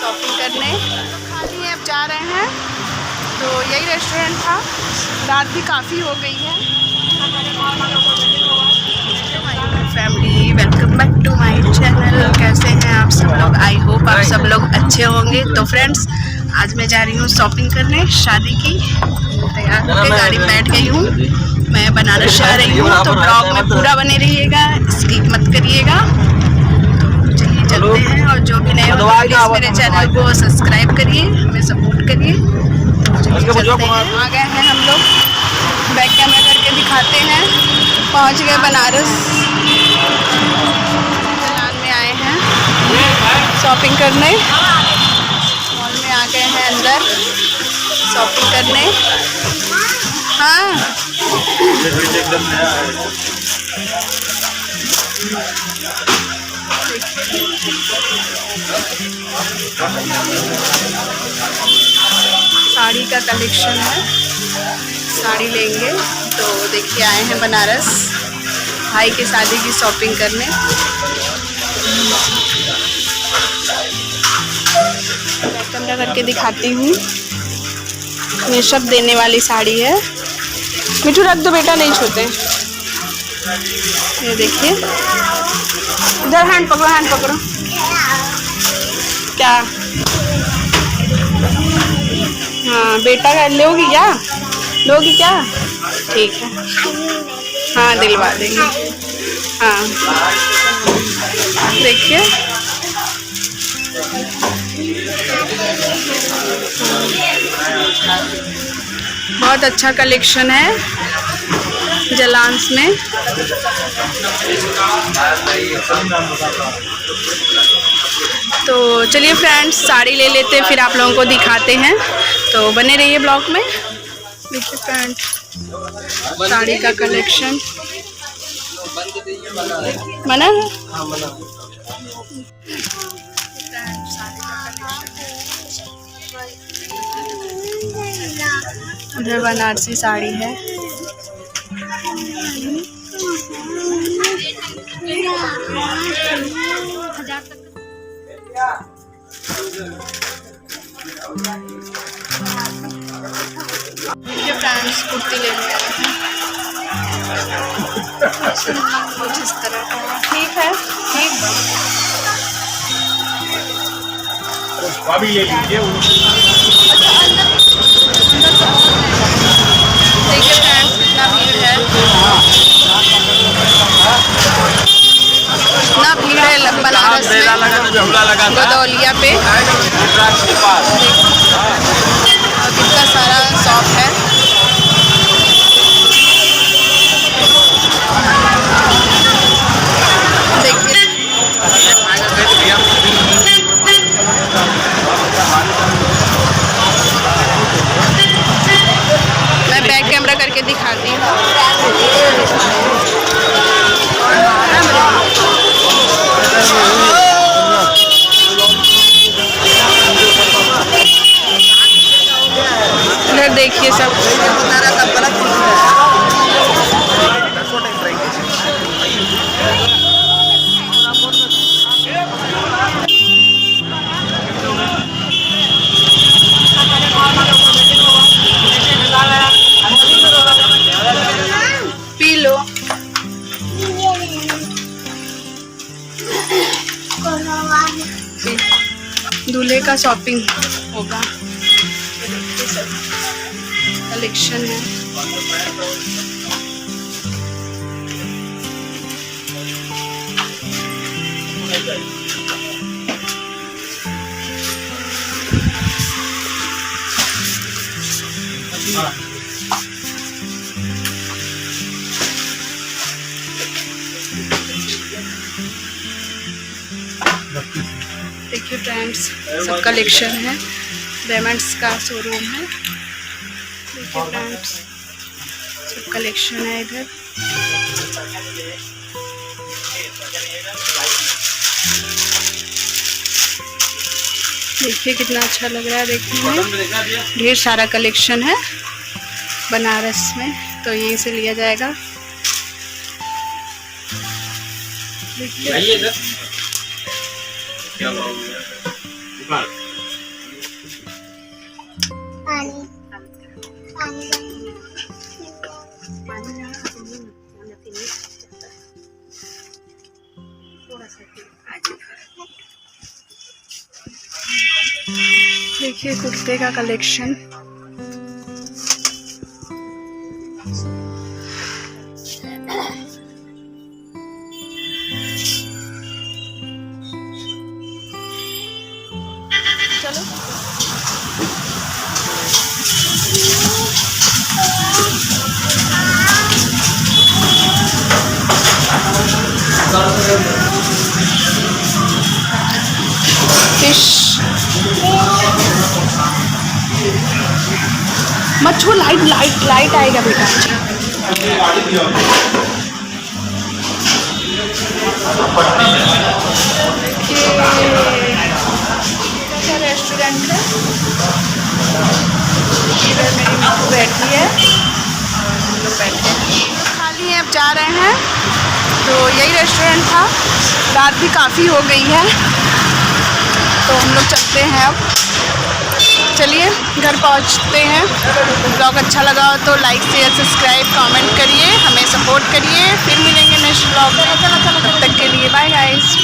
Shopping करने। खाली है, अब जा रहे हैं। तो यही रेस्टोरेंट था। रात भी काफ़ी हो गई है। Family, welcome back to my channel. कैसे हैं आप सब लोग? आई होप आप सब लोग अच्छे होंगे। तो फ्रेंड्स, आज मैं जा रही हूँ शॉपिंग करने शादी की। तैयार होकर गाड़ी में बैठ गई हूँ। मैं बनारस जा रही हूँ, तो ब्लॉग में पूरा बने रहिएगा, स्किप मत करिएगा। तो चलिए चलते हैं। और जो भी नए हो प्लीज़ मेरे चैनल को सब्सक्राइब करिए, हमें सपोर्ट करिए। तो चलिए चलते हैं। आ गए हैं हम लोग, बैक कैमरा करके दिखाते हैं। पहुँच गए बनारस। चलान में आए हैं शॉपिंग करने। मॉल में आ गए हैं अंदर शॉपिंग करने। हाँ, साड़ी का कलेक्शन है, साड़ी लेंगे। तो देखिए आए हैं बनारस भाई के शादी की शॉपिंग करने। कैमरा करके दिखाती हूँ। ये सब देने वाली साड़ी है। मिठू रख दो बेटा, नहीं छूते। ये देखिए, इधर हैंड पकड़ो, हैंड पकड़ो। क्या? हाँ बेटा का लोगी क्या? लोगी क्या? ठीक है, हाँ दिलवा देंगे। हाँ देखिए, बहुत अच्छा कलेक्शन है जलांस में। तो चलिए फ्रेंड्स, साड़ी ले लेते हैं, फिर आप लोगों को दिखाते हैं। तो बने रहिए ब्लॉग में। देखिए फ्रेंड्स, साड़ी का कलेक्शन मना है। उधर बनारसी साड़ी है। देखिए फ्रेंड्स, कुर्ती लेने आए हैं कुछ इस तरह का। ठीक है, ठीक है। अभी ले लीजिए। देखिए फ्रेंड्स, कितना भीड़ है, इतना भीड़ है बनारस में, गदौलिया पे। कितना सारा शॉप है। देखिए मैं बैक कैमरा करके दिखाती हूँ। इधर देखिए सब पी लो। दूल्हे का शॉपिंग होगा, कलेक्शन है। देखिए फ्रेंड्स, सब कलेक्शन है। डायमंड्स का शोरूम है। देखिए फ्रेंड्स, सब कलेक्शन है इधर। देखिए कितना अच्छा लग रहा है देखने में। ढेर सारा कलेक्शन है बनारस में, तो यहीं से लिया जाएगा। देखिए देखिए कुर्ते का कलेक्शन। चलो फिश मत छू, लाइट लाइट लाइट आएगा बेटा। देखिए रेस्टोरेंट है, इधर मेरी माँ बैठी है और हम लोग बैठे हैं, खाली हैं। अब जा रहे हैं। तो यही रेस्टोरेंट था। रात भी काफ़ी हो गई है तो हम लोग चलते हैं अब। चलिए घर पहुंचते हैं। ब्लॉग अच्छा लगा हो तो लाइक शेयर सब्सक्राइब कमेंट करिए, हमें सपोर्ट करिए। फिर मिलेंगे नेक्स्ट ब्लॉग में, तब तक के लिए बाय गाइस।